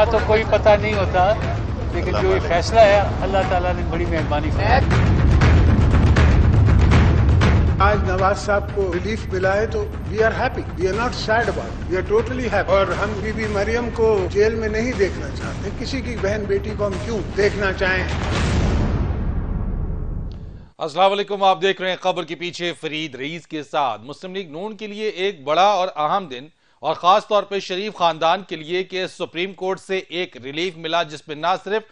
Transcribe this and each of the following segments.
तो कोई पता नहीं होता, लेकिन जो ये फैसला है अल्लाह ताला ने बड़ी मेहरबानी की। आज नवाज साहब को रिलीफ मिला है तो we are happy, we are not sad about, we are totally happy. और हम बीबी मरियम को जेल में नहीं देखना चाहते, किसी की बहन बेटी को हम क्यों देखना चाहें। अस्सलाम वालेकुम, आप देख रहे हैं खबर के पीछे फरीद रईस के साथ। मुस्लिम लीग नून के लिए एक बड़ा और अहम दिन, और खास तौर पे शरीफ खानदान के लिए कि सुप्रीम कोर्ट से एक रिलीफ मिला जिसमें ना सिर्फ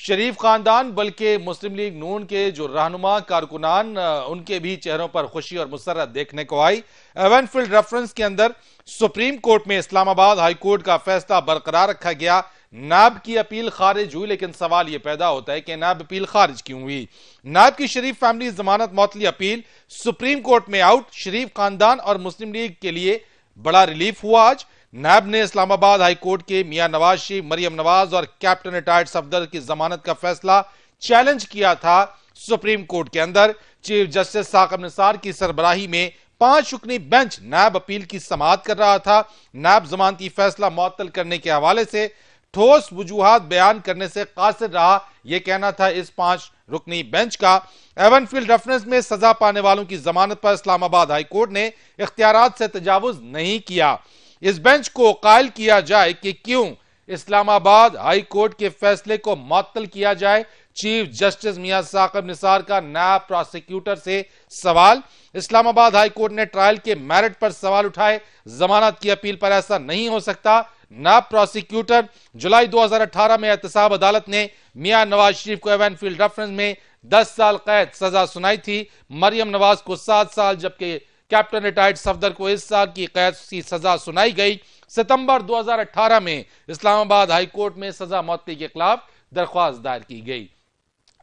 शरीफ खानदान बल्कि मुस्लिम लीग नून के जो रहनुमा कारकुनान उनके भी चेहरों पर खुशी और मुसर्रत देखने को आई। एवनफील्ड रेफरेंस के अंदर सुप्रीम कोर्ट में इस्लामाबाद हाई कोर्ट का फैसला बरकरार रखा गया। नाब की अपील खारिज हुई, लेकिन सवाल यह पैदा होता है कि नाब अपील खारिज क्यों हुई। नाब की शरीफ फैमिली जमानत मौतली अपील सुप्रीम कोर्ट में आउट। शरीफ खानदान और मुस्लिम लीग के लिए बड़ा रिलीफ हुआ। आज नाब ने इस्लामाबाद हाई कोर्ट के मियां नवाज शरीफ, मरियम नवाज और कैप्टन रिटायर्ड सफदर की जमानत का फैसला चैलेंज किया था सुप्रीम कोर्ट के अंदर। चीफ जस्टिस साकिब निसार की सरबराही में 5 रुकनी बेंच नाब अपील की समाअत कर रहा था। नाब जमानती फैसला मुअत्तल करने के हवाले से ठोस वजूहात बयान करने से कासिर रहा, यह कहना था इस 5 रुकनी बेंच का। एवनफील्ड रेफरेंस में सजा पाने वालों की जमानत पर इस्लामाबाद हाई कोर्ट ने इख्तियारात से तजावुज नहीं किया। इस बेंच को कायल किया जाए कि क्यों इस्लामाबाद हाई कोर्ट के फैसले को मुअत्तल किया जाए। चीफ जस्टिस मियां साकिब निसार का नायब प्रोसिक्यूटर से सवाल। इस्लामाबाद हाई कोर्ट ने ट्रायल के मेरिट पर सवाल उठाए, जमानत की अपील पर ऐसा नहीं हो सकता। नायब प्रोसिक्यूटर, जुलाई 2018 में एहतसाब अदालत ने मियां नवाज शरीफ को एवनफील्ड रेफरेंस में 10 साल कैद सजा सुनाई थी। मरियम नवाज को 7 साल, जबकि कैप्टन रिटायर्ड सफदर को इस साल की कैद की सजा सुनाई गई। सितंबर 2018 में इस्लामाबाद हाई कोर्ट में सजा मौती के खिलाफ दरख्वास्त दायर की गई।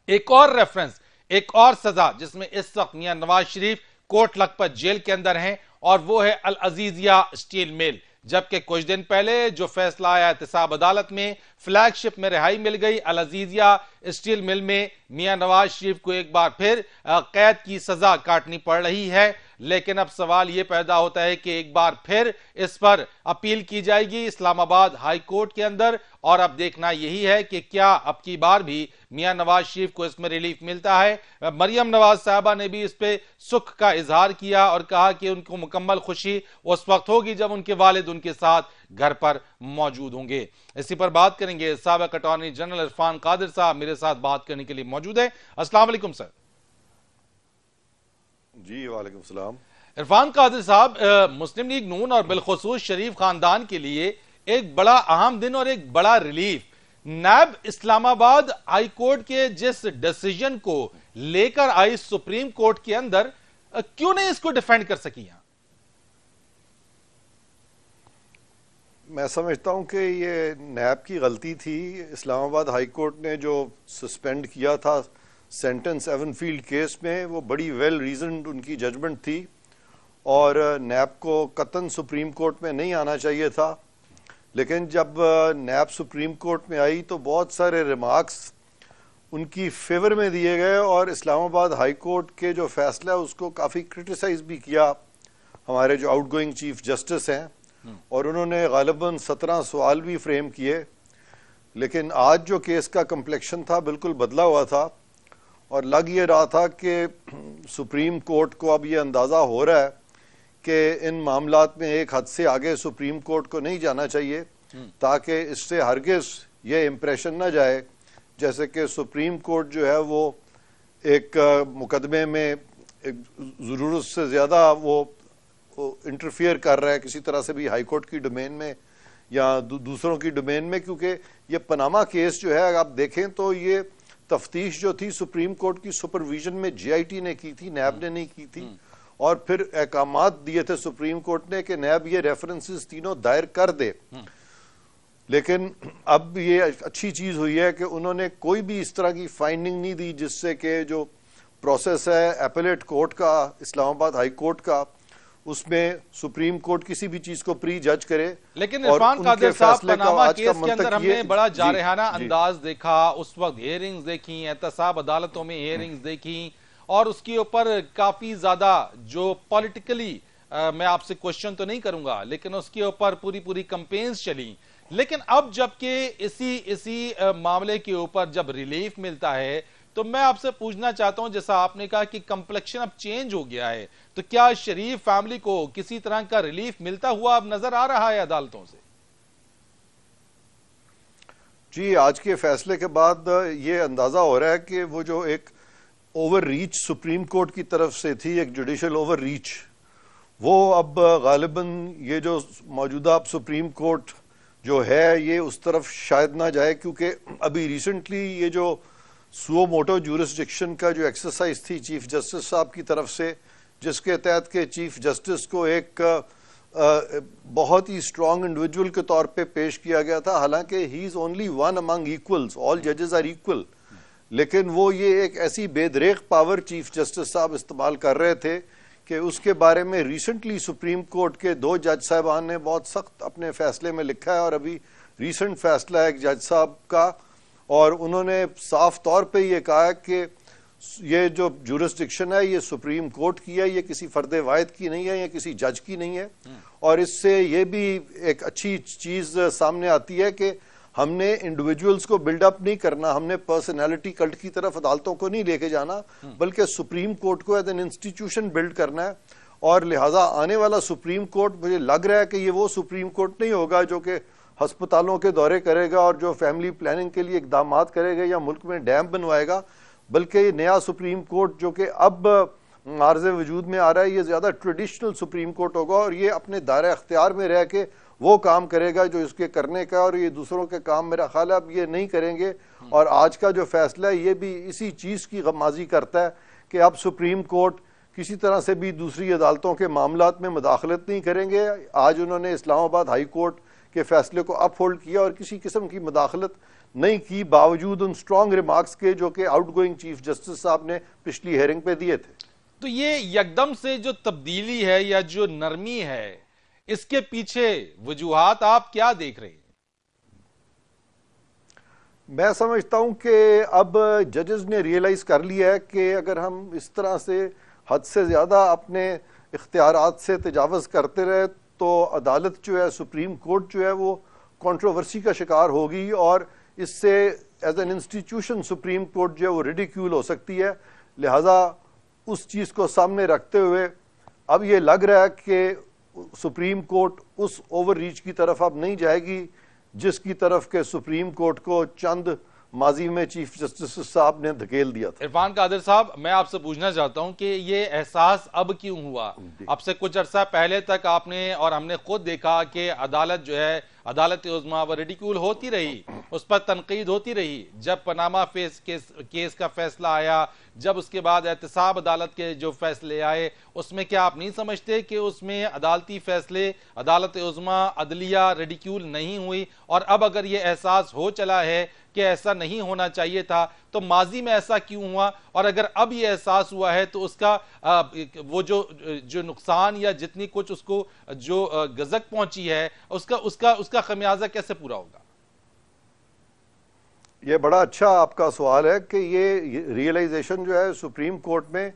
एक और रेफरेंस, एक और सजा जिसमें इस वक्त मियां नवाज शरीफ कोट लखपत जेल के अंदर हैं, और वो है अल अजीजिया स्टील मिल। जबकि कुछ दिन पहले जो फैसला आया एहतसाब अदालत में, फ्लैगशिप में रिहाई मिल गई। अल अजीजिया स्टील मिल में मियां नवाज शरीफ को एक बार फिर कैद की सजा काटनी पड़ रही है। लेकिन अब सवाल यह पैदा होता है कि एक बार फिर इस पर अपील की जाएगी इस्लामाबाद हाई कोर्ट के अंदर, और अब देखना यही है कि क्या अब की बार भी मियां नवाज शरीफ को इसमें रिलीफ मिलता है। मरियम नवाज साहबा ने भी इस पे सुख का इजहार किया और कहा कि उनको मुकम्मल खुशी उस वक्त होगी जब उनके वालिद उनके साथ घर पर मौजूद होंगे। इसी पर बात करेंगे। साबिक अटॉर्नी जनरल इरफान कादिर साहब मेरे साथ बात करने के लिए मौजूद है। अस्सलाम वालेकुम सर। जी वालेकुम सलाम। इरफान कादिर साहब, मुस्लिम लीग नून और बिलखुसूस शरीफ खानदान के लिए एक बड़ा अहम दिन और एक बड़ा रिलीफ। नायब इस्लामाबाद हाई कोर्ट के जिस डिसीजन को लेकर आई सुप्रीम कोर्ट के अंदर, क्यों नहीं इसको डिफेंड कर सकी? यहां मैं समझता हूं कि ये नैब की गलती थी। इस्लामाबाद हाई कोर्ट ने जो सस्पेंड किया था सेंटेंस एवनफील्ड केस में, वो बड़ी वेल रीजन्ड उनकी जजमेंट थी, और नैब को कतन सुप्रीम कोर्ट में नहीं आना चाहिए था। लेकिन जब नैब सुप्रीम कोर्ट में आई तो बहुत सारे रिमार्क्स उनकी फेवर में दिए गए, और इस्लामाबाद हाई कोर्ट के जो फैसला है उसको काफ़ी क्रिटिसाइज भी किया हमारे जो आउटगोइंग चीफ जस्टिस हैं, और उन्होंने गालिबन 17 सवाल भी फ्रेम किए। लेकिन आज जो केस का कम्प्लेक्शन था बिल्कुल बदला हुआ था, और लग ये रहा था कि सुप्रीम कोर्ट को अब ये अंदाज़ा हो रहा है कि इन मामलात में एक हद से आगे सुप्रीम कोर्ट को नहीं जाना चाहिए, ताकि इससे हरगिज़ ये इम्प्रेशन ना जाए जैसे कि सुप्रीम कोर्ट जो है वो एक मुकदमे में एक ज़रूरत से ज़्यादा वो इंटरफियर कर रहा है किसी तरह से भी हाई कोर्ट की डोमेन में या दूसरों की डोमेन में। क्योंकि ये पनामा केस जो है, अगर आप देखें तो ये तफ्तीश जो थी सुप्रीम कोर्ट की सुपरविजन में JIT ने की थी, नैब ने नहीं की थी, और फिर अहकामात दिए थे सुप्रीम कोर्ट ने कि नैब ये रेफरेंसेस तीनों दायर कर दे। लेकिन अब ये अच्छी चीज हुई है कि उन्होंने कोई भी इस तरह की फाइंडिंग नहीं दी जिससे कि जो प्रोसेस है एपेलेट कोर्ट का, इस्लामाबाद हाई कोर्ट का, उसमें सुप्रीम कोर्ट किसी भी चीज को प्री जज करे। लेकिन इरफान कादिर साहब, पनामा केस के अंदर हमने बड़ा जारहाना अंदाज देखा, उस वक्त हियरिंग्स देखी, एहतसाब अदालतों में हियरिंग्स देखी, और उसके ऊपर काफी ज्यादा जो पॉलिटिकली मैं आपसे क्वेश्चन तो नहीं करूंगा, लेकिन उसके ऊपर पूरी पूरी कंपेन्स चली। लेकिन अब जबकि इसी मामले के ऊपर जब रिलीफ मिलता है, तो मैं आपसे पूछना चाहता हूं, जैसा आपने कहा कि कंप्लेक्शन अब चेंज हो गया है, तो क्या शरीफ फैमिली को किसी तरह का रिलीफ मिलता हुआ अब नजर आ रहा है अदालतों से? जी, आज के फैसले के बाद ये अंदाजा हो रहा है कि वो जो एक ओवर रीच सुप्रीम कोर्ट की तरफ से थी, एक जुडिशल ओवर रीच, वो अब गालिबन ये जो मौजूदा अब सुप्रीम कोर्ट जो है ये उस तरफ शायद ना जाए, क्योंकि अभी रिसेंटली ये जो सुओ मोटो ज्यूरिसडिक्शन का जो एक्सरसाइज थी चीफ जस्टिस साहब की तरफ से, जिसके तहत के चीफ जस्टिस को एक बहुत ही स्ट्रांग इंडिविजुअल के तौर पे पेश किया गया था। हालांकि he is only one among equals, all जजेस आर इक्वल, लेकिन वो ये एक ऐसी बेदरेक पावर चीफ जस्टिस साहब इस्तेमाल कर रहे थे कि उसके बारे में रिसेंटली सुप्रीम कोर्ट के 2 जज साहबान ने बहुत सख्त अपने फैसले में लिखा है। और अभी रिसेंट फैसला है एक जज साहब का, और उन्होंने साफ तौर पे ये कहा है कि ये जो जुरिसडिक्शन है ये सुप्रीम कोर्ट की है, ये किसी फर्द वाहिद की नहीं है, ये किसी जज की नहीं है। और इससे ये भी एक अच्छी चीज सामने आती है कि हमने इंडिविजुअल्स को बिल्डअप नहीं करना, हमने पर्सनैलिटी कल्ट की तरफ अदालतों को नहीं लेके जाना, बल्कि सुप्रीम कोर्ट को एज एन इंस्टीट्यूशन बिल्ड करना है। और लिहाजा आने वाला सुप्रीम कोर्ट, मुझे लग रहा है कि ये वो सुप्रीम कोर्ट नहीं होगा जो कि अस्पतालों के दौरे करेगा और जो फैमिली प्लानिंग के लिए इकदाम करेगा या मुल्क में डैम बनवाएगा, बल्कि ये नया सुप्रीम कोर्ट जो कि अब आर्ज़े वजूद में आ रहा है, ये ज़्यादा ट्रेडिशनल सुप्रीम कोर्ट होगा और ये अपने दायरे अख्तियार में रह के वो काम करेगा जो इसके करने का, और ये दूसरों के काम मेरा ख्याल है अब ये नहीं करेंगे। और आज का जो फैसला है ये भी इसी चीज़ की गमाजी करता है कि अब सुप्रीम कोर्ट किसी तरह से भी दूसरी अदालतों के मामलात में मुदाखलत नहीं करेंगे। आज उन्होंने इस्लामाबाद हाई कोर्ट के फैसले को अपहोल्ड किया और किसी किस्म की मुदाखलत नहीं की, बावजूद उन स्ट्रॉन्ग रिमार्क्स के जो कि आउटगोइंग चीफ जस्टिस साहब ने पिछली हेयरिंग पे दिए थे। तो ये यकदम से जो तब्दीली है या जो नरमी है, इसके पीछे वजूहात आप क्या देख रहे हैं? मैं समझता हूं कि अब जजेस ने रियलाइज कर लिया है कि अगर हम इस तरह से हद से ज्यादा अपने इख्तियारात से तजावज़ करते रहे तो अदालत जो है, सुप्रीम कोर्ट जो है, वो कंट्रोवर्सी का शिकार होगी और इससे as an institution Supreme Court जो है वो रिडिक्यूल हो सकती है। लिहाजा उस चीज़ को सामने रखते हुए अब ये लग रहा है कि सुप्रीम कोर्ट उस ओवर रीच की तरफ अब नहीं जाएगी जिसकी तरफ के सुप्रीम कोर्ट को चंद माजी में चीफ जस्टिस साहब ने धकेल दिया था। इरफान कादिर साहब, मैं आपसे पूछना चाहता हूं कि ये एहसास अब क्यों हुआ? अब से कुछ अरसा पहले तक आपने और हमने खुद देखा कि अदालत जो है, अदालत उज़्मा वो रिडिक्यूल होती रही, उस पर तनकीद होती रही। जब पनामा केस का फैसला आया, जब उसके बाद एहतसाब अदालत के जो फैसले आए, उसमें क्या आप नहीं समझते कि उसमें अदालती फैसले, अदालत उज़्मा, अदलिया रिडिक्यूल नहीं हुई? और अब अगर ये एहसास हो चला है कि ऐसा नहीं होना चाहिए था, तो माजी में ऐसा क्यों हुआ? और अगर अब ये एहसास हुआ है तो उसका वो जो नुकसान या जितनी कुछ उसको जो गजक पहुंची है, उसका खमियाजा कैसे पूरा होगा? ये बड़ा अच्छा आपका सवाल है कि ये रियलाइजेशन जो है सुप्रीम कोर्ट में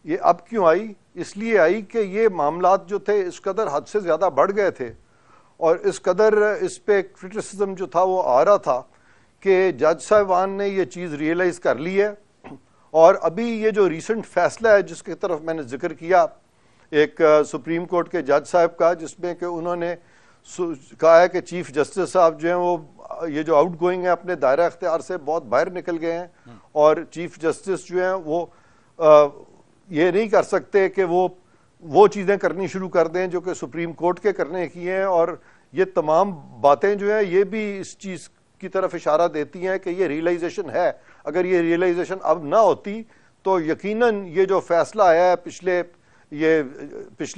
ये अब क्यों आई? इसलिए आई कि ये मामलात जो थे इस कदर हद से ज़्यादा बढ़ गए थे और इस कदर इस पे क्रिटिसिज्म जो था वो आ रहा था कि जज साहिबान ने ये चीज़ रियलाइज़ कर ली है। और अभी ये जो रिसेंट फैसला है जिसकी तरफ मैंने जिक्र किया, एक सुप्रीम कोर्ट के जज साहब का, जिसमें कि उन्होंने कहा है कि चीफ जस्टिस साहब जो हैं वो ये जो आउट गोइंग है अपने दायरा अख्तियार से बहुत बाहर निकल गए हैं और चीफ जस्टिस जो हैं वो ये नहीं कर सकते कि वो चीज़ें करनी शुरू कर दें जो कि सुप्रीम कोर्ट के करने की हैं। और ये तमाम बातें जो हैं ये भी इस चीज़ की तरफ इशारा देती हैं कि ये रियलाइजेशन है। अगर ये रियलाइजेशन अब ना होती तो यकीनन ये जो फैसला आया है पिछले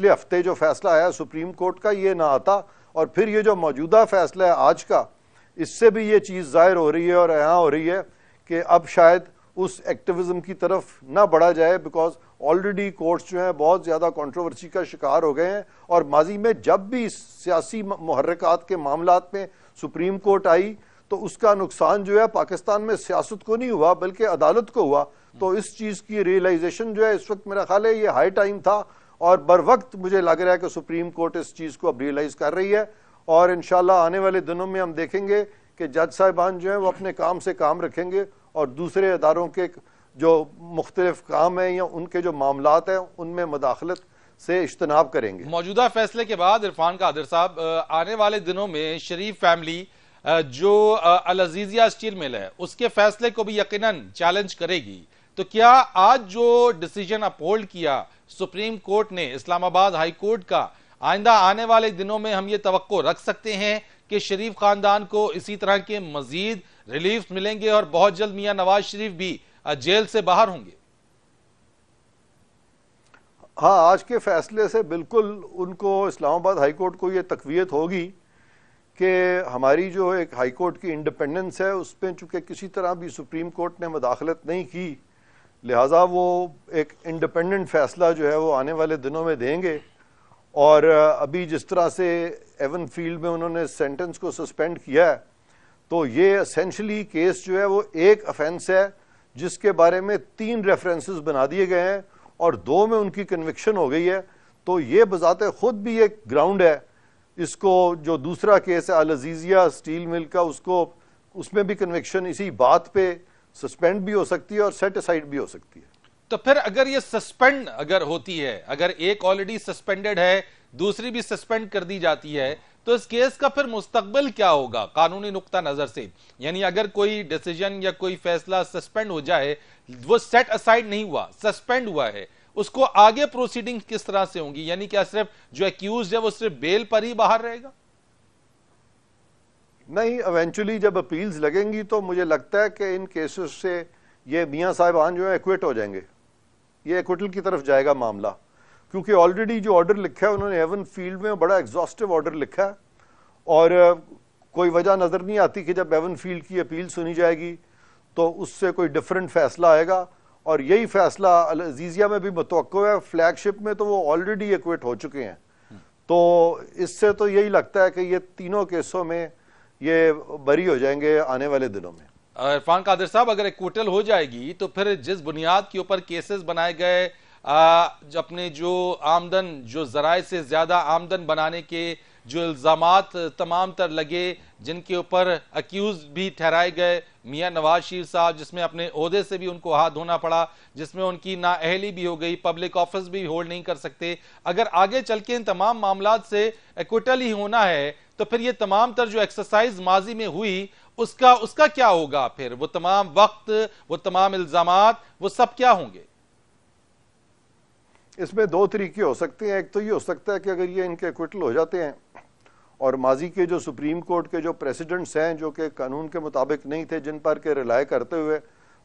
हफ्ते जो फैसला आया सुप्रीम कोर्ट का, ये ना आता और फिर ये जो मौजूदा फैसला है आज का, इससे भी ये चीज़ जाहिर हो रही है और यहाँ हो रही है कि अब शायद उस एक्टिविज्म की तरफ ना बढ़ा जाए, बिकॉज ऑलरेडी कोर्ट्स जो हैं बहुत ज़्यादा कंट्रोवर्सी का शिकार हो गए हैं। और माजी में जब भी सियासी मुहर्रिकात के मामलात में सुप्रीम कोर्ट आई तो उसका नुकसान जो है पाकिस्तान में सियासत को नहीं हुआ बल्कि अदालत को हुआ। तो इस चीज़ की रियलाइजेशन जो है इस वक्त मेरा ख्याल है ये हाई टाइम था और बर वक्त मुझे लग रहा है कि सुप्रीम कोर्ट इस चीज़ को अब रियलाइज़ कर रही है और इंशाल्लाह आने वाले दिनों में हम देखेंगे कि जज साहिबान जो हैं वो अपने काम से काम रखेंगे और दूसरे अदारों के जो मुख्तलिफ काम हैं या उनके जो मामलात हैं उनमें मदाखलत से इज्तनाब करेंगे। मौजूदा फैसले के बाद इरफान कादिर साहब, आने वाले दिनों में शरीफ फैमिली जो अल अजीजिया स्टील मिल है उसके फैसले को भी यकीनन चैलेंज करेगी, तो क्या आज जो डिसीजन अपहोल्ड किया सुप्रीम कोर्ट ने इस्लामाबाद हाई कोर्ट का, आइंदा आने वाले दिनों में हम ये तवक्को रख सकते हैं कि शरीफ खानदान को इसी तरह के मजीद रिलीफ मिलेंगे और बहुत जल्द मियां नवाज शरीफ भी जेल से बाहर होंगे? हाँ, आज के फैसले से बिल्कुल उनको, इस्लामाबाद हाई कोर्ट को ये तकवीयत होगी कि हमारी जो एक हाई कोर्ट की इंडिपेंडेंस है उस पर चूँकि किसी तरह भी सुप्रीम कोर्ट ने मदाखलत नहीं की, लिहाजा वो एक इंडिपेंडेंट फैसला जो है वो आने वाले दिनों में देंगे। और अभी जिस तरह से एवन फील्ड में उन्होंने सेंटेंस को सस्पेंड किया है, तो ये एसेंशली केस जो है वो एक ऑफेंस है जिसके बारे में 3 रेफरेंसेस बना दिए गए हैं और 2 में उनकी कन्विक्शन हो गई है। तो ये बजाते खुद भी एक ग्राउंड है। इसको जो दूसरा केस है अल अजीजिया स्टील मिल का, उसको, उसमें भी कन्विक्शन इसी बात पे सस्पेंड भी हो सकती है और सेट असाइड भी हो सकती है। तो फिर अगर ये सस्पेंड अगर होती है, अगर एक ऑलरेडी सस्पेंडेड है, दूसरी भी सस्पेंड कर दी जाती है, तो इस केस का फिर मुस्तकबिल क्या होगा कानूनी नुक्ता नजर से? यानी अगर कोई डिसीजन या कोई फैसला सस्पेंड हो जाए, वो सेट असाइड नहीं हुआ, सस्पेंड हुआ है, उसको आगे प्रोसीडिंग किस तरह से होंगी? यानी क्या सिर्फ जो एक्यूज है वो सिर्फ बेल पर ही बाहर रहेगा? नहीं, इवेंचुअली जब अपील्स लगेंगी तो मुझे लगता है कि इन केसेस से ये मियां साहिबान जो है एक्विट हो जाएंगे, ये एक्विटल की तरफ जाएगा मामला, क्योंकि ऑलरेडी जो ऑर्डर लिखा है उन्होंने एवन फील्ड में बड़ा एग्जॉस्टिव ऑर्डर लिखा है और कोई वजह नज़र नहीं आती कि जब एवन फील्ड की अपील सुनी जाएगी तो उससे कोई डिफरेंट फैसला आएगा। और यही फैसला अल अजीजिया में भी मुतवक्को है, फ्लैगशिप में तो वो ऑलरेडी एक्विट हो चुके हैं। तो इससे तो यही लगता है कि ये तीनों केसों में ये बरी हो जाएंगे आने वाले दिनों में। इरफान कादिर साहब, अगर एक्विटल हो जाएगी तो फिर जिस बुनियाद के ऊपर केसेस बनाए गए, अपने जो आमदन, जो जराए से ज्यादा आमदन बनाने के जो इल्जामात तमाम तर लगे, जिनके ऊपर अक्यूज भी ठहराए गए मियां नवाज शरीफ साहब, जिसमें अपने ओहदे से भी उनको हाथ धोना पड़ा, जिसमें उनकी नाअहली भी हो गई, पब्लिक ऑफिस भी होल्ड नहीं कर सकते, अगर आगे चल के इन तमाम मामलात से एक्विटल ही होना है तो फिर ये तमाम तर जो एक्सरसाइज माजी में हुई उसका क्या होगा? फिर वो तमाम वक्त, वो तमाम इल्जामात, वो सब क्या होंगे? इसमें 2 तरीके हो सकते हैं। एक तो ये हो सकता है कि अगर ये इनके एक्विटल हो जाते हैं और माजी के जो सुप्रीम कोर्ट के जो प्रेसिडेंट्स हैं जो कि कानून के मुताबिक नहीं थे, जिन पर के रिलाय करते हुए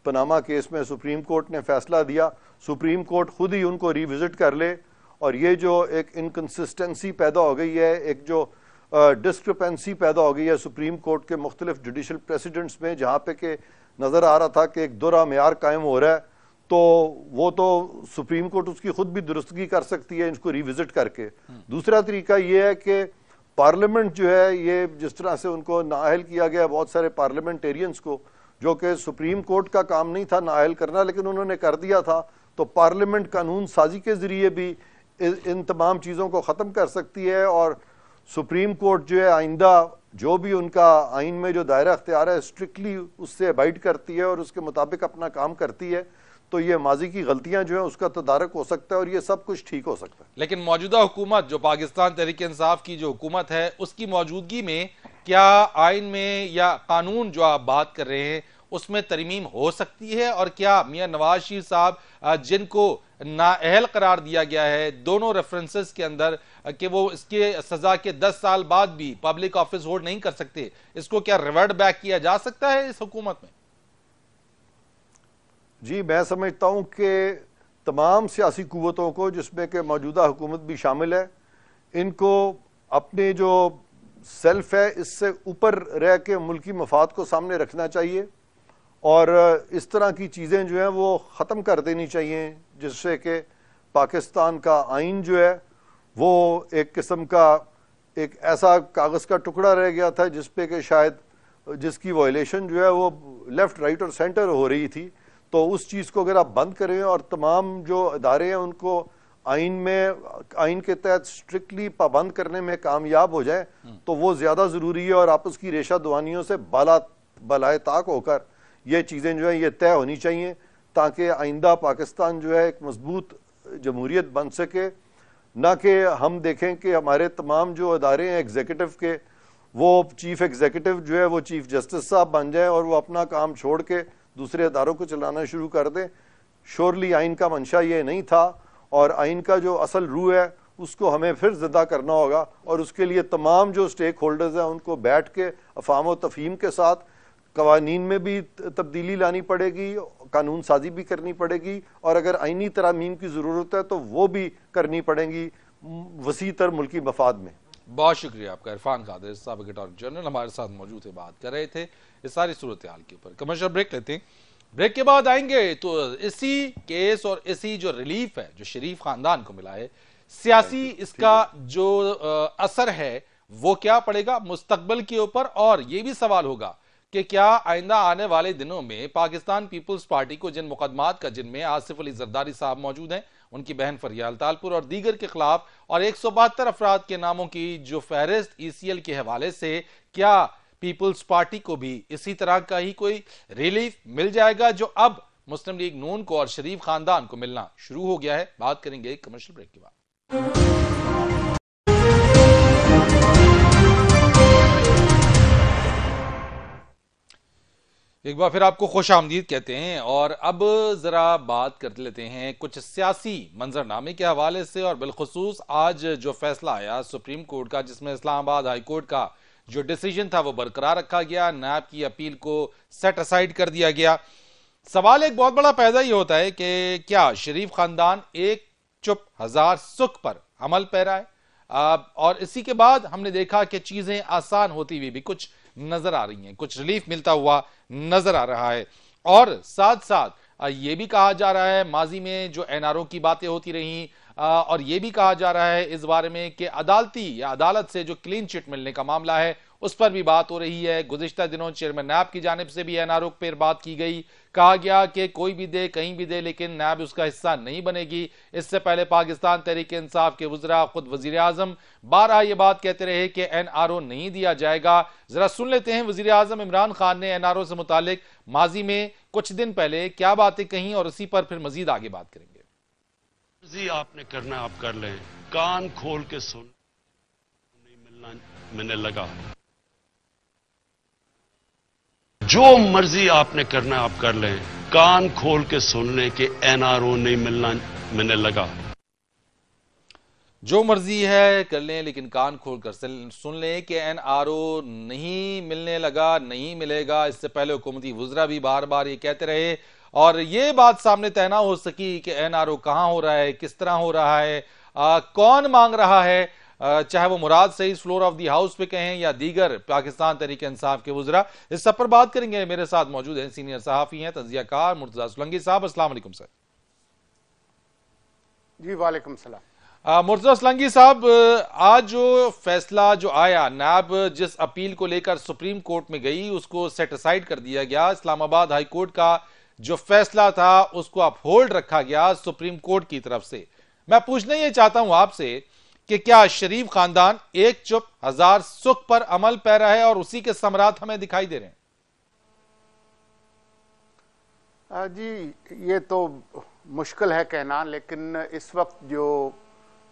पनामा केस में सुप्रीम कोर्ट ने फैसला दिया, सुप्रीम कोर्ट खुद ही उनको रिविजिट कर ले और ये जो एक इनकन्सिस्टेंसी पैदा हो गई है, एक जो डिस्क्रिपेंसी पैदा हो गई है सुप्रीम कोर्ट के मुख्तलिफ जुडिशल प्रेसिडेंट्स में, जहाँ पे के नज़र आ रहा था कि एक दोहरा मेयार कायम हो रहा है, तो वो तो सुप्रीम कोर्ट उसकी खुद भी दुरुस्तगी कर सकती है इसको रिविजिट करके। दूसरा तरीका ये है कि पार्लियामेंट जो है, ये जिस तरह से उनको नाअहल किया गया बहुत सारे पार्लियामेंटेरियंस को, जो कि सुप्रीम कोर्ट का काम नहीं था नाअहल करना, लेकिन उन्होंने कर दिया था, तो पार्लियामेंट कानून साजी के जरिए भी इन तमाम चीज़ों को ख़त्म कर सकती है और सुप्रीम कोर्ट जो है आइंदा जो भी उनका आइन में जो दायरा अख्तियार है स्ट्रिक्टली उससे अबाइड करती है और उसके मुताबिक अपना काम करती है। तो ये माजी की गलतियां जो है उसका तदारक हो सकता है और ये सब कुछ ठीक हो सकता है। लेकिन मौजूदा हुकूमत जो पाकिस्तान तहरीक इंसाफ की जो हुकूमत है, उसकी मौजूदगी में क्या आइन में या कानून जो आप बात कर रहे हैं उसमें तरमीम हो सकती है? और क्या मियां नवाज शरीफ साहब, जिनको नाअहल करार दिया गया है दोनों रेफरेंसेस के अंदर कि वो इसके सजा के 10 साल बाद भी पब्लिक ऑफिस होल्ड नहीं कर सकते, इसको क्या रिवर्ट बैक किया जा सकता है इस हुकूमत में? जी, मैं समझता हूं कि तमाम सियासी कुव्वतों को, जिसमें कि मौजूदा हुकूमत भी शामिल है, इनको अपने जो सेल्फ है इससे ऊपर रह के मुल्की मफाद को सामने रखना चाहिए और इस तरह की चीज़ें जो हैं वो ख़त्म कर देनी चाहिए, जिससे कि पाकिस्तान का आइन जो है वो एक किस्म का एक ऐसा कागज़ का टुकड़ा रह गया था जिस पे कि शायद जिसकी वायलेशन जो है वो लेफ़्ट, राइट और सेंटर हो रही थी। तो उस चीज़ को अगर आप बंद करें और तमाम जो अदारे हैं उनको आइन के तहत स्ट्रिक्टली पाबंद करने में कामयाब हो जाए तो वो ज्यादा जरूरी है, और आपस की रेशा दुआनियों से बलाए ताक होकर ये चीजें जो है ये तय होनी चाहिए, ताकि आइंदा पाकिस्तान जो है एक मजबूत जमहूरियत बन सके। ना कि हम देखें कि हमारे तमाम जो अदारे हैं एग्जीक्यूटिव के, वो चीफ एग्जीक्यूटिव जो है वो चीफ जस्टिस साहब बन जाए और वो अपना काम छोड़ के दूसरे अदारों को चलाना शुरू कर दें। श्योरली आइन का मंशा ये नहीं था, और आइन का जो असल रूह है उसको हमें फिर ज़िंदा करना होगा, और उसके लिए तमाम जो स्टेक होल्डर्स हैं उनको बैठ के अफाम व तफहीम के साथ कवानीन में भी तब्दीली लानी पड़ेगी, कानून साजी भी करनी पड़ेगी, और अगर आइनी तरामीम की ज़रूरत है तो वो भी करनी पड़ेंगी वसी तर मुल्की मफाद में। बहुत शुक्रिया आपका। इरफान कादिर साबिक अटॉर्नी जनरल हमारे साथ मौजूद थे, बात कर रहे थे इस सारी सूरत हाल के ऊपर। कमर्शियल ब्रेक लेते हैं, ब्रेक के बाद आएंगे तो इसी केस और इसी जो रिलीफ है जो शरीफ खानदान को मिला है, सियासी इसका जो असर है वो क्या पड़ेगा मुस्तकबिल के ऊपर, और ये भी सवाल होगा कि क्या आइंदा आने वाले दिनों में पाकिस्तान पीपल्स पार्टी को जिन मुकदमात का, जिनमें आसिफ अली जरदारी साहब मौजूद हैं, उनकी बहन फरियाल तालपुर और दीगर के खिलाफ, और 172 अफराद के नामों की जो फहरिस्त ECL के हवाले से, क्या पीपल्स पार्टी को भी इसी तरह का ही कोई रिलीफ मिल जाएगा जो अब मुस्लिम लीग नून को और शरीफ खानदान को मिलना शुरू हो गया है? बात करेंगे कमर्शियल ब्रेक के बाद। एक बार फिर आपको खुश आमदीद कहते हैं, और अब जरा बात कर लेते हैं कुछ सियासी मंजरनामे के हवाले से, और बिलखुसूस आज जो फैसला आया सुप्रीम कोर्ट का, जिसमें इस्लामाबाद हाई कोर्ट का जो डिसीजन था वो बरकरार रखा गया, नैब की अपील को सेट असाइड कर दिया गया। सवाल एक बहुत बड़ा पैदा ही होता है कि क्या शरीफ खानदान एक चुप हजार सुख पर अमल पैरा है, और इसी के बाद हमने देखा कि चीजें आसान होती हुई भी कुछ नजर आ रही हैं, कुछ रिलीफ मिलता हुआ नजर आ रहा है, और साथ साथ ये भी कहा जा रहा है माजी में जो NRO की बातें होती रही, और ये भी कहा जा रहा है इस बारे में कि अदालती या अदालत से जो क्लीन चिट मिलने का मामला है उस पर भी बात हो रही है। गुज़िश्ता दिनों चेयरमैन नैब की जानिब से भी NRO पर बात की गई, कहा गया कि कोई भी दे कहीं भी दे लेकिन नैब उसका हिस्सा नहीं बनेगी। इससे पहले पाकिस्तान तहरीक इंसाफ के वज़रा, खुद वज़ीर आज़म बारहा ये बात कहते रहे कि NRO नहीं दिया जाएगा। जरा सुन लेते हैं वज़ीर आज़म इमरान खान ने NRO से मुतालिक माजी में कुछ दिन पहले क्या बातें कहीं, और इसी पर फिर मजीद आगे बात करेंगे। मर्जी आपने करना आप कर लें, कान खोल के सुन, नहीं मिलना मैंने लगा। जो मर्जी आपने करना आप कर लें, कान खोल के सुन लें कि NRO नहीं मिलना मैंने लगा। जो मर्जी है कर लें, लेकिन कान खोल कर सुन लें कि NRO नहीं मिलने लगा, नहीं मिलेगा। इससे पहले हुकूमती वुज़रा भी बार बार ये कहते रहे, और ये बात सामने तय ना हो सकी कि NRO कहां हो रहा है, किस तरह हो रहा है, कौन मांग रहा है, चाहे वो Murad Saeed floor of the house पे कहें या दीगर पाकिस्तान तहरीक इंसाफ के वुज़रा। इस सब पर बात करेंगे। मेरे साथ मौजूद हैं सीनियर सहाफ़ी हैं तंज़ियाकार मुर्तज़ा सोलंकी साहब। अस्सलाम वालेकुम सर। जी वालेकुम सलाम। मुर्तज़ा सोलंकी साहब, आज जो फैसला जो आया, नैब जिस अपील को लेकर सुप्रीम कोर्ट में गई उसको सेट असाइड कर दिया गया। इस्लामाबाद हाई कोर्ट का जो फैसला था उसको अपहोल्ड रखा गया सुप्रीम कोर्ट की तरफ से। मैं पूछना ये चाहता हूं आपसे कि क्या शरीफ खानदान एक चुप हजार सुख पर अमल पैरा है और उसी के समरात हमें दिखाई दे रहे हैं? जी ये तो मुश्किल है कहना, लेकिन इस वक्त जो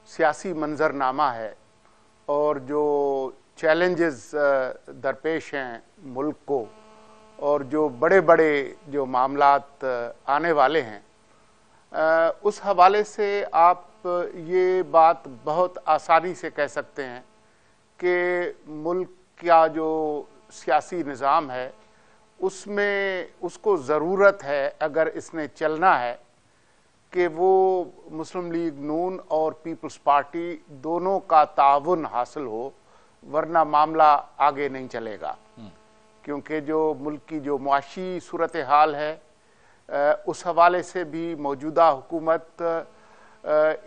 सियासी मंजरनामा है और जो चैलेंजेस दरपेश हैं मुल्क को, और जो बड़े बड़े जो मामलात आने वाले हैं, उस हवाले से आप ये बात बहुत आसानी से कह सकते हैं कि मुल्क का जो सियासी निज़ाम है उसमें उसको ज़रूरत है, अगर इसने चलना है, कि वो मुस्लिम लीग नून और पीपल्स पार्टी दोनों का ताउन हासिल हो, वरना मामला आगे नहीं चलेगा। क्योंकि जो मुल्क की जो मुआशी सूरत हाल है, उस हवाले से भी मौजूदा हुकूमत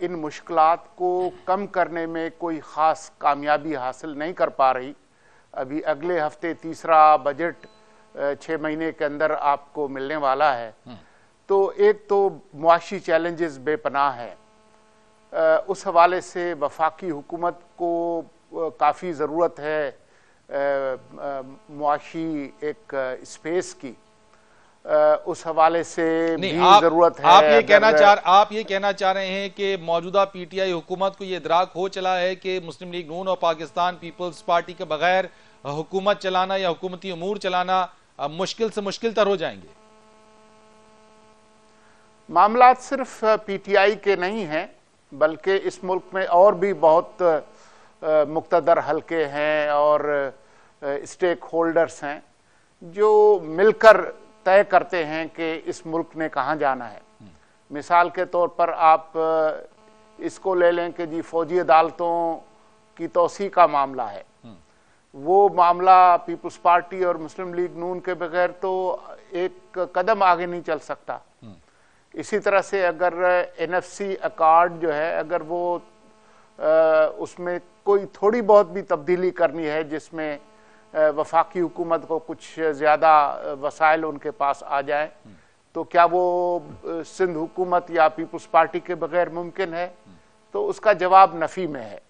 इन मुश्किलात को कम करने में कोई ख़ास कामयाबी हासिल नहीं कर पा रही। अभी अगले हफ्ते तीसरा बजट 6 महीने के अंदर आपको मिलने वाला है। तो एक तो मुआशी चैलेंजेस बेपनाह है, उस हवाले से वफाकी हुकूमत को काफ़ी ज़रूरत है मुआशी एक स्पेस की, उस हवाले से भी जरूरत है। आप ये कहना चाह रहे हैं कि मौजूदा पीटीआई हुकूमत को ये इदराक हो चला है कि मुस्लिम लीग नून और पाकिस्तान पीपल्स पार्टी के बगैर हुकूमत चलाना या हुकूमती अमूर चलाना मुश्किल से मुश्किल तर हो जाएंगे? मामला सिर्फ पीटीआई के नहीं हैं, बल्कि इस मुल्क में और भी बहुत मुक्तदर हलके हैं और स्टेक होल्डर्स हैं जो मिलकर तय करते हैं कि इस मुल्क ने कहाँ जाना है। मिसाल के तौर पर आप इसको ले लें कि जी फौजी अदालतों की तोसी का मामला है, वो मामला पीपल्स पार्टी और मुस्लिम लीग नून के बगैर तो एक कदम आगे नहीं चल सकता। इसी तरह से अगर एनएफसी अकॉर्ड जो है, अगर वो उसमें कोई थोड़ी बहुत भी तब्दीली करनी है जिसमें वफाकी हुकूमत को कुछ ज़्यादा वसाइल उनके पास आ जाए, तो क्या वो सिंध हुकूमत या पीपल्स पार्टी के बगैर मुमकिन है? तो उसका जवाब नफ़ी में है।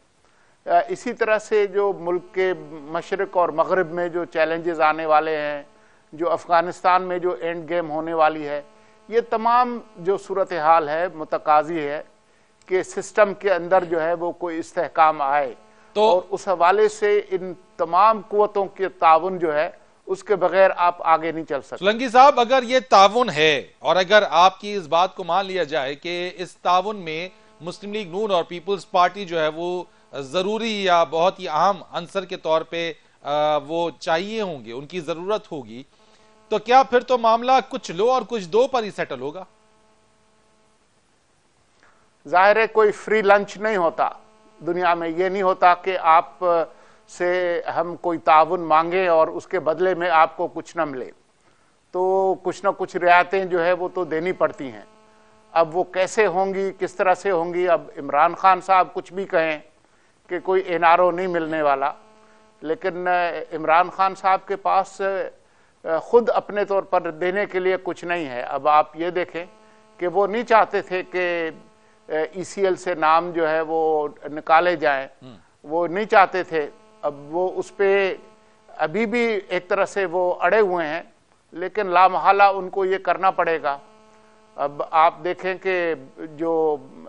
इसी तरह से जो मुल्क के मशरक़ और मगरिब में जो चैलेंजेस आने वाले हैं, जो अफ़गानिस्तान में जो एंड गेम होने वाली है, ये तमाम जो सूरत हाल है मुतकाज़ी है कि सिस्टम के अंदर जो है वो कोई इस्तेहकाम आए। तो और उस हवाले से इन तमाम कुव्वतों के ताउन जो है उसके बगैर आप आगे नहीं चल सकते। सोलंकी साहब, अगर ये ताउन है और अगर आपकी इस बात को मान लिया जाए कि इस ताउन में मुस्लिम लीग नून और पीपल्स पार्टी जो है वो जरूरी या बहुत ही अहम अंसर के तौर पे वो चाहिए होंगे, उनकी जरूरत होगी, तो क्या फिर तो मामला कुछ लो और कुछ दो पर ही सेटल होगा? जाहिर है कोई फ्री लंच नहीं होता दुनिया में। ये नहीं होता कि आप से हम कोई ताउन मांगे और उसके बदले में आपको कुछ न मिले, तो कुछ ना कुछ रियायतें जो है वो तो देनी पड़ती हैं। अब वो कैसे होंगी, किस तरह से होंगी? अब इमरान खान साहब कुछ भी कहें कि कोई एनआरओ नहीं मिलने वाला, लेकिन इमरान खान साहब के पास खुद अपने तौर पर देने के लिए कुछ नहीं है। अब आप ये देखें कि वो नहीं चाहते थे कि ईसीएल से नाम जो है वो निकाले जाएं, वो नहीं चाहते थे। अब वो उस पे अभी भी एक तरह से वो अड़े हुए हैं, लेकिन लामहला उनको ये करना पड़ेगा। अब आप देखें कि जो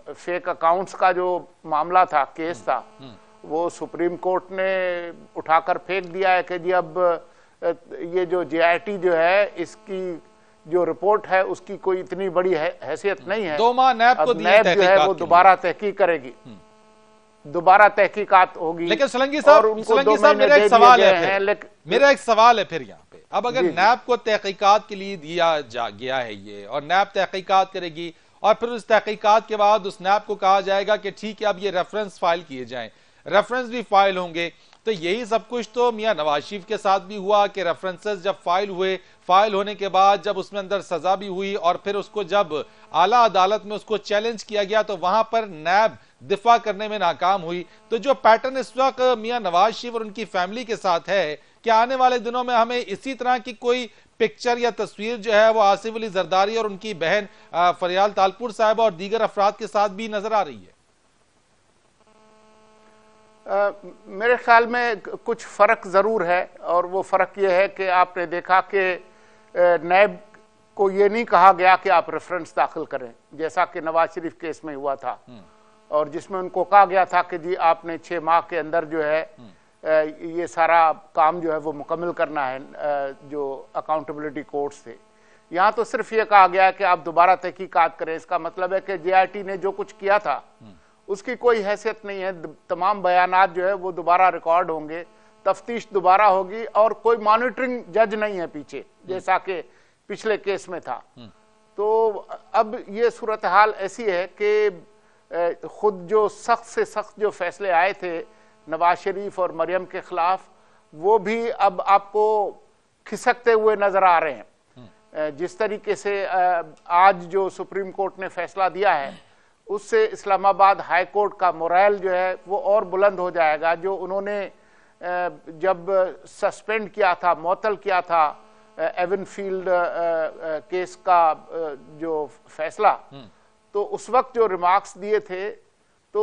फेक अकाउंट्स का जो मामला था, केस था, वो सुप्रीम कोर्ट ने उठाकर फेंक दिया है कि जी अब ये जो जेआईटी जो है इसकी जो रिपोर्ट है उसकी कोई इतनी बड़ी हैसियत नहीं है। 2 माह नैब को नैब जो है वो दोबारा तहकीक करेगी, दोबारा तहकीकात होगी। लेकिन सोलंकी साहब मेरा एक सवाल है, मेरा एक सवाल है फिर यहाँ पे, अब अगर नैब को तहकीकात के लिए दिया गया है ये, और नैब तहकीकात करेगी और फिर उस तहकीकात के बाद उस नैब को कहा जाएगा कि ठीक है अब ये रेफरेंस फाइल किए जाएं, रेफरेंस भी फाइल होंगे, तो यही सब कुछ तो मियां नवाज शरीफ के साथ भी हुआ कि रेफरेंसेस जब फाइल हुए, फाइल होने के बाद जब उसमें अंदर सजा भी हुई और फिर उसको जब आला अदालत में उसको चैलेंज किया गया तो वहां पर नैब दिफा करने में नाकाम हुई। तो जो पैटर्न इस वक्त मियां नवाज शरीफ और उनकी फैमिली के साथ है, क्या आने वाले दिनों में हमें इसी तरह की कोई पिक्चर या तस्वीर जो है वो आसिफ अली जरदारी और उनकी बहन फरियाल तालपुर साहब और दीगर अफराद के साथ भी नजर आ रही है? मेरे ख्याल में कुछ फ़र्क ज़रूर है, और वो फ़र्क ये है कि आपने देखा कि नैब को ये नहीं कहा गया कि आप रेफरेंस दाखिल करें, जैसा कि नवाज शरीफ केस में हुआ था, और जिसमें उनको कहा गया था कि जी आपने 6 माह के अंदर जो है ये सारा काम जो है वो मुकम्मल करना है, जो अकाउंटेबिलिटी कोर्ट्स थे। यहाँ तो सिर्फ ये कहा गया है कि आप दोबारा तहकीकात करें। इसका मतलब है कि जेआईटी ने जो कुछ किया था उसकी कोई हैसियत नहीं है। तमाम बयानात जो है वो दोबारा रिकॉर्ड होंगे, तफ्तीश दोबारा होगी, और कोई मॉनिटरिंग जज नहीं है पीछे, जैसा कि पिछले केस में था। तो अब ये सूरत हाल ऐसी है कि खुद जो सख्त से सख्त जो फैसले आए थे नवाज शरीफ और मरियम के खिलाफ, वो भी अब आपको खिसकते हुए नजर आ रहे हैं। जिस तरीके से आज जो सुप्रीम कोर्ट ने फैसला दिया है, उससे इस्लामाबाद हाई कोर्ट का मोरल जो है वो और बुलंद हो जाएगा। जो उन्होंने जब सस्पेंड किया था, मुअत्तल किया था एवनफील्ड केस का जो फैसला, तो उस वक्त जो रिमार्क्स दिए थे तो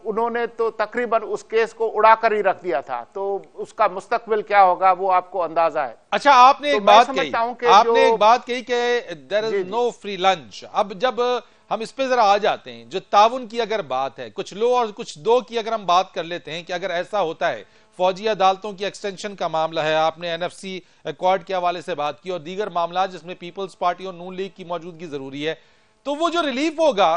उन्होंने तो तकरीबन उस केस को उड़ाकर ही रख दिया था, तो उसका मुस्तकबिल क्या होगा वो आपको अंदाजा है। अच्छा, आपने तो एक बात कही, आपने एक बात कही कि there is no free lunch. अब जब हम इस पे जरा आ जाते हैं, जो ताउन की अगर बात है, कुछ लो और कुछ दो की अगर हम बात कर लेते हैं कि अगर ऐसा होता है, फौजी अदालतों की एक्सटेंशन का मामला है, आपने एनएफसी अकॉर्ड के हवाले से बात की और दीगर मामला जिसमें पीपल्स पार्टी और नून लीग की मौजूदगी जरूरी है, तो वो जो रिलीफ होगा,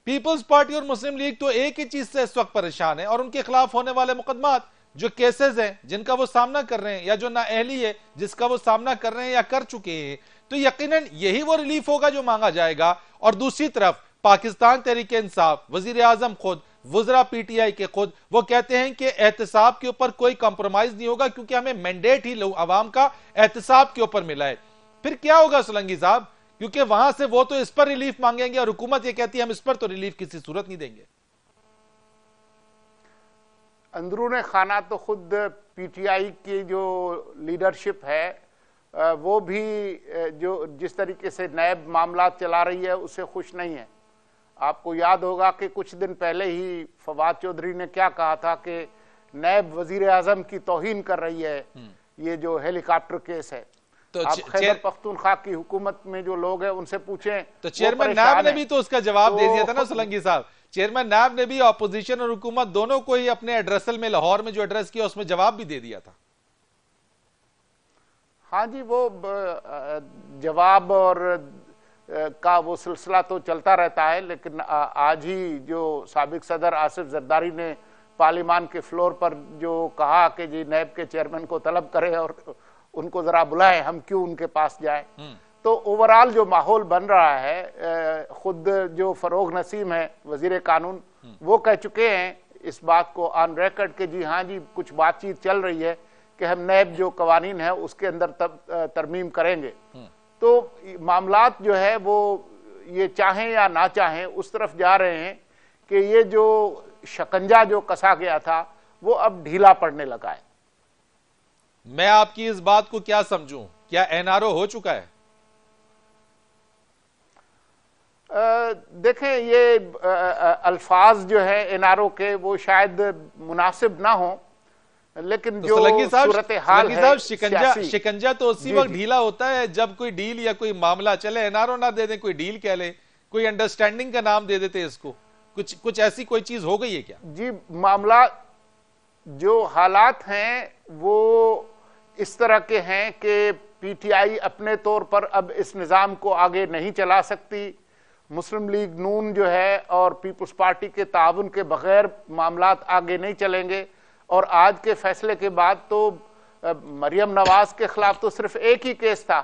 पीपल्स पार्टी और मुस्लिम लीग तो एक ही चीज से इस वक्त परेशान है और उनके खिलाफ होने वाले मुकदमात, जो केसेस हैं जिनका वो सामना कर रहे हैं या जो नाअहली है जिसका वो सामना कर रहे हैं या कर चुके हैं, तो यकीनन यही वो रिलीफ होगा जो मांगा जाएगा। और दूसरी तरफ पाकिस्तान तहरीके इंसाफ, वजीर आजम खुद, वज़रा पीटीआई के खुद वो कहते हैं कि एहतसाब के ऊपर कोई कंप्रोमाइज नहीं होगा क्योंकि हमें मैंडेट ही अवाम का एहतसाब के ऊपर मिला है। फिर क्या होगा सोलंकी साहब, क्योंकि वहां से वो तो इस पर रिलीफ मांगेंगे और हुकूमत ये कहती है हम इस पर तो रिलीफ किसी सूरत नहीं देंगे। अंदरूने खाना तो खुद पीटीआई की जो लीडरशिप है वो भी जो जिस तरीके से नैब मामला चला रही है उससे खुश नहीं है। आपको याद होगा कि कुछ दिन पहले ही फवाद चौधरी ने क्या कहा था कि नैब वजीर आजम की तौहीन कर रही है ये जो हेलीकॉप्टर केस है। तो आप खैबर पख्तूनख्वा की हुकूमत में जो लोग हैं उनसे पूछें, तो चेयरमैन नैब ने भी तो उसका जवाब दे दिया था ना सोलंकी साहब। चेयरमैन नैब ने भी ऑपोजिशन और हुकूमत दोनों को ही अपने एड्रेसल में लाहौर में जो एड्रेस किया उसमें जवाब भी दे दिया था। हाँ जी, वो जवाब और का वो सिलसिला तो चलता रहता है, लेकिन आज ही जो साबिक सदर आसिफ जरदारी ने पार्लियामान के फ्लोर पर जो कहा कि जी नैब के चेयरमैन को तलब करें और उनको जरा बुलाएं, हम क्यों उनके पास जाएं, तो ओवरऑल जो माहौल बन रहा है, खुद जो फरोग नसीम है वजीर कानून वो कह चुके हैं इस बात को ऑन रिकॉर्ड कि जी हाँ जी कुछ बातचीत चल रही है कि हम नैब जो कवानीन है उसके अंदर तरमीम करेंगे। तो मामलात जो है वो ये चाहें या ना चाहें उस तरफ जा रहे हैं कि ये जो शिकंजा जो कसा गया था वो अब ढीला पड़ने लगा है। मैं आपकी इस बात को क्या समझूं, क्या एनआरओ हो चुका है? देखें ये अल्फाज जो है एनआरओ के वो शायद मुनासिब ना हो, लेकिन तो जो सूरत हाल है शिकंजा तो उसी वक्त ढीला होता है जब कोई डील या कोई मामला चले। एनआरओ ना दे दे, कोई डील कह ले, कोई अंडरस्टैंडिंग का नाम दे देते इसको। कुछ ऐसी कोई चीज हो गई है क्या? जी, मामला जो हालात हैं वो इस तरह के हैं कि पीटीआई अपने तौर पर अब इस निज़ाम को आगे नहीं चला सकती। मुस्लिम लीग नून जो है और पीपल्स पार्टी के ताउन के बगैर मामलात आगे नहीं चलेंगे। और आज के फैसले के बाद तो मरियम नवाज के खिलाफ तो सिर्फ एक ही केस था,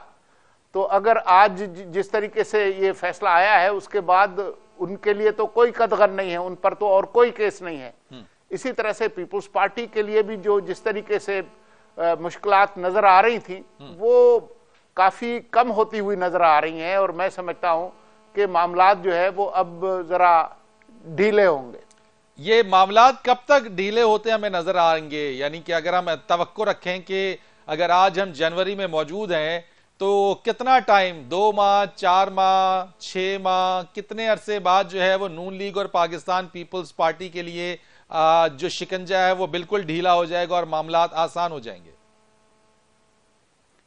तो अगर आज जिस तरीके से ये फैसला आया है उसके बाद उनके लिए तो कोई कदगन नहीं है, उन पर तो और कोई केस नहीं है। इसी तरह से पीपल्स पार्टी के लिए भी जो जिस तरीके से मुश्किलात नजर आ रही थी वो काफी कम होती हुई नजर आ रही हैं और मैं समझता हूं कि मामलात जो है वो अब जरा ढीले होंगे। ये मामलात कब तक ढीले होते हमें नजर आएंगे? यानी कि अगर हम तवक्को रखें कि अगर आज हम जनवरी में मौजूद हैं तो कितना टाइम, 2 माह, 4 माह, 6 माह, कितने अरसे बाद जो है वो नून लीग और पाकिस्तान पीपल्स पार्टी के लिए जो शिकंजा है वो बिल्कुल ढीला हो जाएगा और मामलात आसान हो जाएंगे?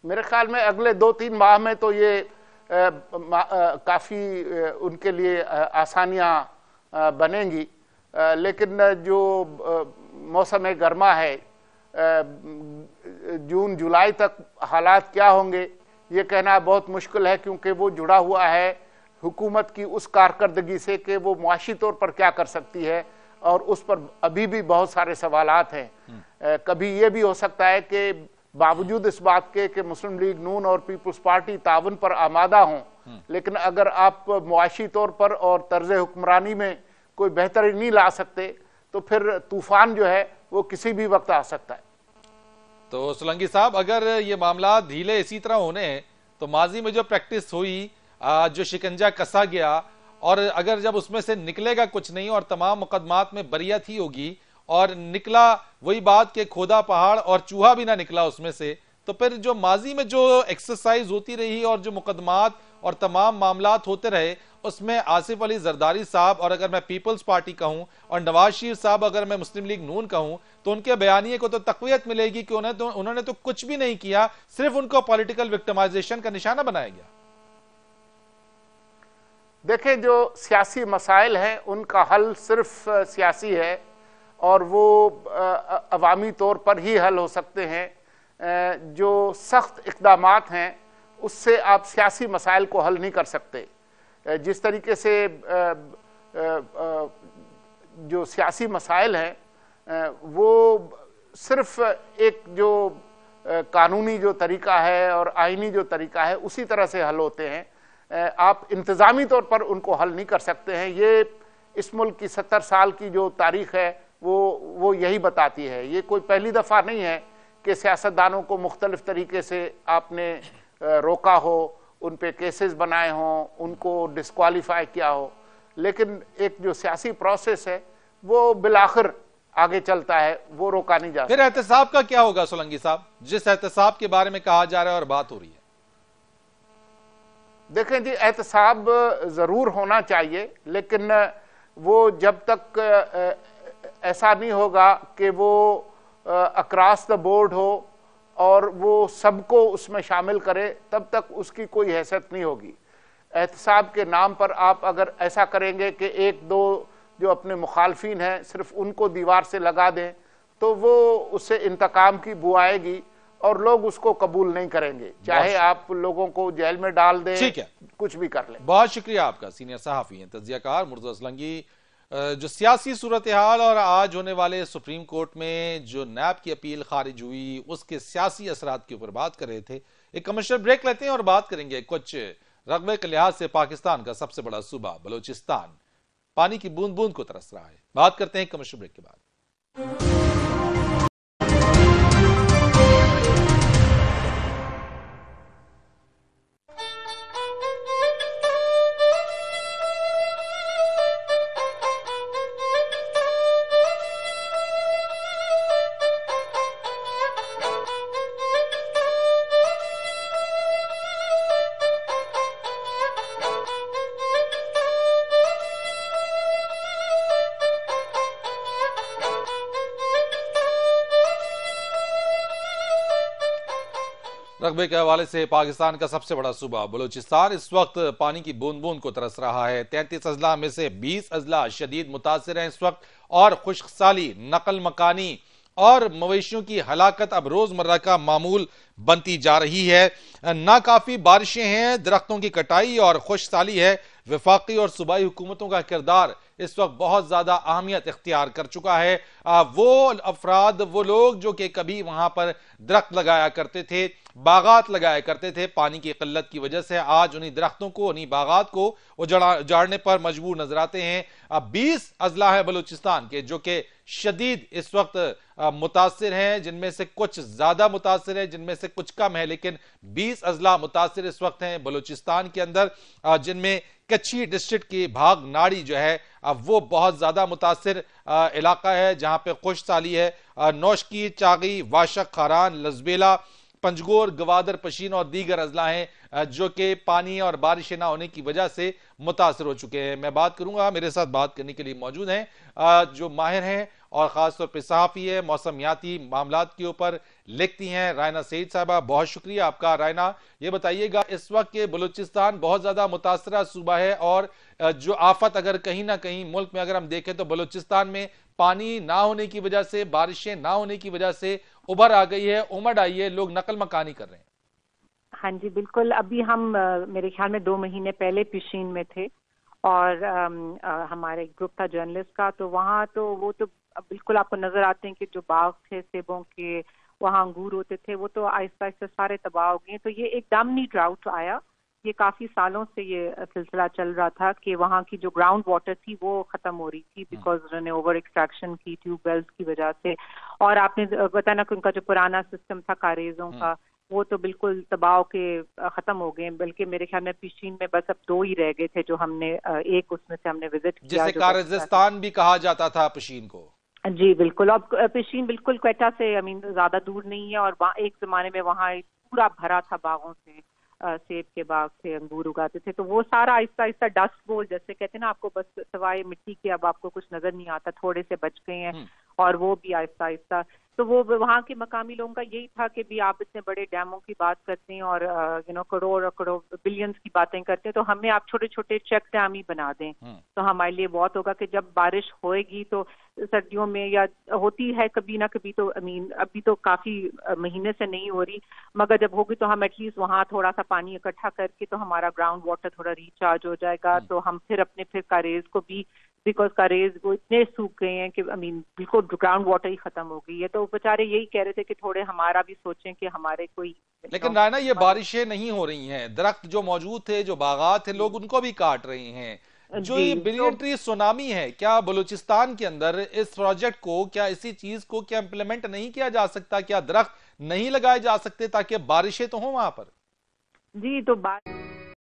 मेरे ख्याल में अगले 2-3 माह में तो ये काफी उनके लिए आसानियां बनेंगी, लेकिन जो मौसम गर्मा है जून जुलाई तक हालात क्या होंगे ये कहना बहुत मुश्किल है, क्योंकि वो जुड़ा हुआ है हुकूमत की उस कारकर्दगी से कि वो मुआशी तौर पर क्या कर सकती है और उस पर अभी भी बहुत सारे सवालात हैं। कभी ये भी हो सकता है कि बावजूद इस बात के कि मुस्लिम लीग नून और पीपल्स पार्टी ताउन पर आमादा हों, लेकिन अगर आप मुआशी तौर पर और तर्ज हुक्मरानी में कोई बेहतरी नहीं ला सकते तो फिर तूफान जो है वो किसी भी वक्त आ सकता है। तो सोलंकी साहब, अगर ये मामला ढीले इसी तरह होने तो माजी में जो प्रैक्टिस हुई, जो शिकंजा कसा गया, और अगर जब उसमें से निकलेगा कुछ नहीं और तमाम मुकदमात में बरियत ही होगी और निकला वही बात के खोदा पहाड़ और चूहा भी ना निकला उसमें से, तो फिर जो माजी में जो एक्सरसाइज होती रही और जो मुकदमात और तमाम मामलात होते रहे उसमें आसिफ अली जरदारी साहब, और अगर मैं पीपल्स पार्टी कहूं, और नवाज शरीफ साहब अगर मैं मुस्लिम लीग नून कहूं, तो उनके बयानिए को तो तकवीयत मिलेगी कि उन्होंने तो कुछ भी नहीं किया, सिर्फ उनको पॉलिटिकल विक्टिमाइजेशन का निशाना बनाया गया। देखें, जो सियासी मसाइल हैं उनका हल सिर्फ सियासी है और वो अवामी तौर पर ही हल हो सकते हैं। जो सख्त इक़दामात हैं उससे आप सियासी मसाइल को हल नहीं कर सकते। जिस तरीके से जो सियासी मसाइल हैं वो सिर्फ एक जो कानूनी जो तरीका है और आइनी जो तरीका है उसी तरह से हल होते हैं। आप इंतज़ामी तौर पर उनको हल नहीं कर सकते हैं। ये इस मुल्क की 70 साल की जो तारीख़ है वो यही बताती है। ये कोई पहली दफ़ा नहीं है कि सियासतदानों को मुख्तलिफ तरीके से आपने रोका हो, उन पे केसेस बनाए हों, उनको डिस्क्वालीफाई किया हो, लेकिन एक जो सियासी प्रोसेस है वो बिलाखिर आगे चलता है, वो रोका नहीं जा सकता। फिर एहतसाब का क्या होगा सोलंकी साहब, जिस एहतसाब के बारे में कहा जा रहा है और बात हो रही है? देखें जी, एहतसाब ज़रूर होना चाहिए, लेकिन वो जब तक ऐसा नहीं होगा कि वो अक्रॉस द बोर्ड हो और वो सबको उसमें शामिल करे, तब तक उसकी कोई हैसियत नहीं होगी। एहतसाब के नाम पर आप अगर ऐसा करेंगे कि एक दो जो अपने मुखालफिन हैं सिर्फ उनको दीवार से लगा दें, तो वो उससे इंतकाम की बू आएगी और लोग उसको कबूल नहीं करेंगे, चाहे आप लोगों को जेल में डाल दें, ठीक है, कुछ भी कर लें। बहुत शुक्रिया आपका। सीनियर सहाफ़ी हैं, तज्ज़ियाकार मुर्तज़ा असलंगी। जो सियासी सूरत हाल और आज होने वाले सुप्रीम कोर्ट में जो नैब की अपील खारिज हुई उसके सियासी असरात के ऊपर बात कर रहे थे। एक कमर्शियल ब्रेक लेते हैं और बात करेंगे कुछ रकबे के लिहाज से पाकिस्तान का सबसे बड़ा सूबा बलोचिस्तान पानी की बूंद बूंद को तरस रहा है। बात करते हैं कमर्शियल ब्रेक के बाद। रकबे के हवाले से पाकिस्तान का सबसे बड़ा सूबा बलूचिस्तान इस वक्त पानी की बूंद बूंद को तरस रहा है। 33 अजला में से 20 अजला शदीद मुतासिर हैं इस वक्त, और खुश्कसाली, नकल मकानी और मवेशियों की हलाकत अब रोजमर्रा का मामूल बनती जा रही है। नाकाफी बारिशें हैं, दरख्तों की कटाई और खुशसाली है। वफाकी और सूबाई हुकूमतों का किरदार इस वक्त बहुत ज्यादा अहमियत इख्तियार कर चुका है। वो अफराद, वो लोग जो कि कभी वहां पर दरख्त लगाया करते थे, बागात लगाया करते थे, पानी की किल्लत की वजह से आज उन्हीं दरख्तों को, उन्हीं बागात को उजाड़ने पर मजबूर नजर आते हैं। 20 अजला है बलूचिस्तान के जो कि शदीद इस वक्त मुतासिर हैं, जिनमें से कुछ ज्यादा मुतासिर है, जिनमें से कुछ कम है, लेकिन 20 अजला मुतासिर इस वक्त हैं बलूचिस्तान के अंदर, जिनमें कच्ची डिस्ट्रिक्ट की भाग नाड़ी जो है वो बहुत ज्यादा मुतासिर इलाका है, जहां पे खुशसाली है। नौशकी, चागी, वाशक, खारान, लजबेला, पंजगोर, गवादर, पशीन और दीगर अजला हैं जो कि पानी और बारिशें ना होने की वजह से मुतासर हो चुके हैं। मैं बात करूंगा, मेरे साथ बात करने के लिए मौजूद हैं जो माहिर हैं और खासतौर पर सहाफ़ी है, मौसमियाती मामलात के ऊपर लिखती हैं, रायना सईद साहबा। बहुत शुक्रिया आपका। रायना, ये बताइएगा, इस वक्त के बलूचिस्तान बहुत ज्यादा मुतासरा सूबा है और जो आफत अगर कहीं ना कहीं मुल्क में अगर हम देखें तो बलूचिस्तान में पानी ना होने की वजह से, बारिशें ना होने की वजह से उभर आ गई है, उमड़ आई है, लोग नकल मकानी कर रहे हैं। हाँ जी, बिल्कुल। अभी हम मेरे ख्याल में 2 महीने पहले पिशीन में थे और हमारे ग्रुप था जर्नलिस्ट का, तो वहाँ तो वो तो बिल्कुल आपको नजर आते हैं कि जो बाग थे सेबों के, वहाँ अंगूर होते थे, वो तो आहिस्ता आहिस्ता सारे तबाह हो गए। तो ये एक दामनी ड्राउट आया, ये काफी सालों से ये सिलसिला चल रहा था कि वहाँ की जो ग्राउंड वाटर थी वो खत्म हो रही थी बिकॉज उन्होंने ओवर एक्सट्रैक्शन की ट्यूबवेल्स की वजह से। और आपने बताया ना कि उनका जो पुराना सिस्टम था कारेजों का, वो तो बिल्कुल तबाह के खत्म हो गए। बल्कि मेरे ख्याल में पिशीन में बस अब 2 ही रह गए थे जो हमने, एक उसमें से हमने विजिट किया, जिसे कारगिस्तान भी कहा जाता था पिशीन को। जी बिल्कुल। अब पिशीन बिल्कुल क्वेटा से ज्यादा दूर नहीं है और एक जमाने में वहाँ पूरा भरा था बागों से, सेब के बाग थे, अंगूर उगाते थे, तो वो सारा आहिस्ता आहिस्ता डस्ट बोल जैसे कहते हैं ना, आपको बस सवाए मिट्टी के अब आपको कुछ नजर नहीं आता, थोड़े से बच गए हैं, और वो भी आहिस्ता आहिस्ता। तो वो वहाँ के मकामी लोगों का यही था कि भी आप इतने बड़े डैमों की बात करते हैं और करोड़ करोड़ बिलियंस की बातें करते हैं, तो हमें आप छोटे छोटे चेक डैम ही बना दें तो हमारे लिए बहुत होगा कि जब बारिश होएगी तो सर्दियों में या होती है कभी ना कभी, तो अभी तो काफी महीने से नहीं हो रही, मगर जब होगी तो हम एटलीस्ट वहाँ थोड़ा सा पानी इकट्ठा करके तो हमारा ग्राउंड वाटर थोड़ा रिचार्ज हो जाएगा, तो हम फिर अपने कारेज को भी, बिकॉज कारेज वो इतने सूख गए हैं कि बिल्कुल ग्राउंड वाटर ही खत्म हो गई है, तो बेचारे यही कह रहे थे कि थोड़े हमारा भी सोचें कि हमारे कोई। लेकिन रायना, ये बारिशें नहीं हो रही हैं, दरख्त जो मौजूद थे, जो बागात थे, लोग उनको भी काट रहे हैं। जो ये बिलियन ट्री सुनामी है, क्या बलूचिस्तान के अंदर इस प्रोजेक्ट को, क्या इसी चीज को क्या इम्प्लीमेंट नहीं किया जा सकता? क्या दरख्त नहीं लगाए जा सकते ताकि बारिशें तो हों वहां पर? जी, तो बात